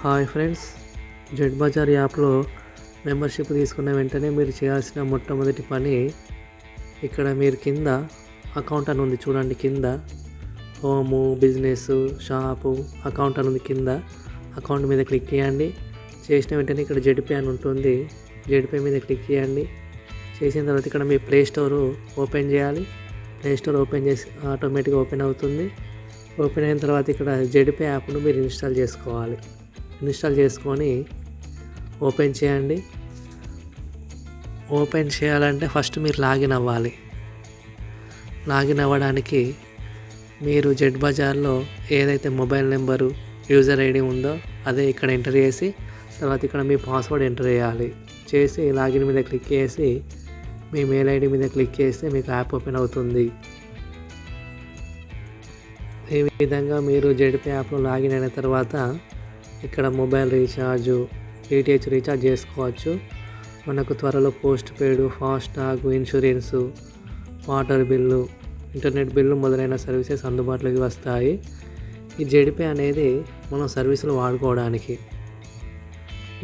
Hi friends, Z bazaar యాప్లో membership తీసుకున్న వెంటనే మీరు చేయాల్సిన మొట్టమొదటి పని, ఇక్కడ మీరు కింద అకౌంట్ అని ఉంది చూడండి. కింద హోము, బిజినెస్, షాపు, అకౌంట్ అని ఉంది. కింద అకౌంట్ మీద క్లిక్ చేయండి. చేసిన వెంటనే ఇక్కడ జెడ్పే అని ఉంటుంది. జెడ్పే మీద క్లిక్ చేయండి. చేసిన తర్వాత ఇక్కడ మీ ప్లే స్టోర్ ఓపెన్ చేయాలి. ప్లే స్టోర్ ఓపెన్ చేసి ఆటోమేటిక్గా ఓపెన్ అవుతుంది. ఓపెన్ అయిన తర్వాత ఇక్కడ జెడ్పే యాప్ను మీరు ఇన్స్టాల్ చేసుకోవాలి. ఇన్స్టాల్ చేసుకొని ఓపెన్ చేయండి. ఓపెన్ చేయాలంటే ఫస్ట్ మీరు లాగిన్ అవ్వాలి. లాగిన్ అవ్వడానికి మీరు జెడ్ బజార్లో ఏదైతే మొబైల్ నెంబరు, యూజర్ ఐడి ఉందో అదే ఇక్కడ ఎంటర్ చేసి, తర్వాత ఇక్కడ మీ పాస్వర్డ్ ఎంటర్ చేయాలి. చేసి లాగిన్ మీద క్లిక్ చేసి మీ మెయిల్ ఐడి మీద క్లిక్ చేస్తే మీకు యాప్ ఓపెన్ అవుతుంది. ఈ విధంగా మీరు జెడ్పే యాప్లో లాగిన్ అయిన తర్వాత ఇక్కడ మొబైల్ రీఛార్జు, డిటిహెచ్ రీఛార్జ్ చేసుకోవచ్చు. మనకు త్వరలో post paid, FASTag, insurance, water bill, internet bill మొదలైన సర్వీసెస్ అందుబాటులోకి వస్తాయి. ఈ జెడ్పే అనేది మనం సర్వీసులు వాడుకోవడానికి.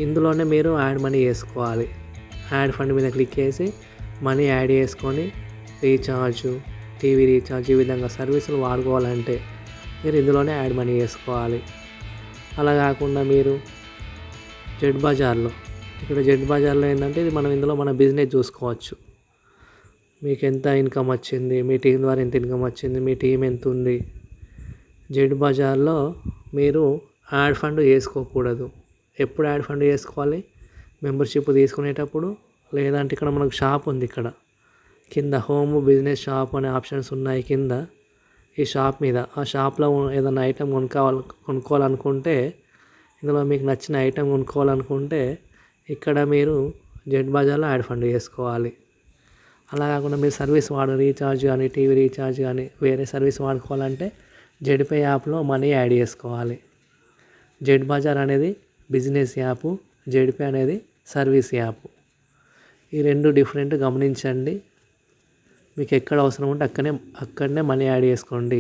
ఇందులోనే మీరు యాడ్ మనీ చేసుకోవాలి. యాడ్ ఫండ్ మీద క్లిక్ చేసి మనీ యాడ్ చేసుకొని రీఛార్జు, టీవీ రీఛార్జ్, ఈ విధంగా సర్వీసులు వాడుకోవాలంటే మీరు ఇందులోనే యాడ్ మనీ చేసుకోవాలి. అలా కాకుండా మీరు జెడ్ బజార్లో, ఇక్కడ జెడ్ బజార్లో ఏంటంటే ఇది మనం ఇందులో మన బిజినెస్ చూసుకోవచ్చు. మీకు ఎంత ఇన్కమ్ వచ్చింది, మీ టీం ద్వారా ఎంత ఇన్కమ్ వచ్చింది, మీ టీం ఎంత ఉంది. జెడ్ బజార్లో మీరు యాడ్ ఫండ్ చేసుకోకూడదు. ఎప్పుడు యాడ్ ఫండ్ చేసుకోవాలి? మెంబర్షిప్ తీసుకునేటప్పుడు, లేదంటే ఇక్కడ మనకు షాప్ ఉంది. ఇక్కడ కింద హోమ్, బిజినెస్, షాప్ అనే ఆప్షన్స్ ఉన్నాయి. కింద ఈ షాప్ మీద, ఆ షాప్లో ఏదైనా ఐటెం కొనుక్కోవాలనుకుంటే, ఇందులో మీకు నచ్చిన ఐటెం కొనుక్కోవాలనుకుంటే ఇక్కడ మీరు జెడ్ బజార్లో యాడ్ ఫండ్ చేసుకోవాలి. అలా కాకుండా మీరు సర్వీస్ రీఛార్జ్ కానీ, టీవీ రీఛార్జ్ కానీ వేరే సర్వీస్ వాడుకోవాలంటే జెడ్పే యాప్లో మనీ యాడ్ చేసుకోవాలి. జెడ్ బజార్ అనేది బిజినెస్ యాప్, జెడ్పే అనేది సర్వీస్ యాప్. ఈ రెండు డిఫరెంట్ గమనించండి. మీకు ఎక్కడ అవసరం ఉంటే అక్కడనే మనీ యాడ్ చేసుకోండి.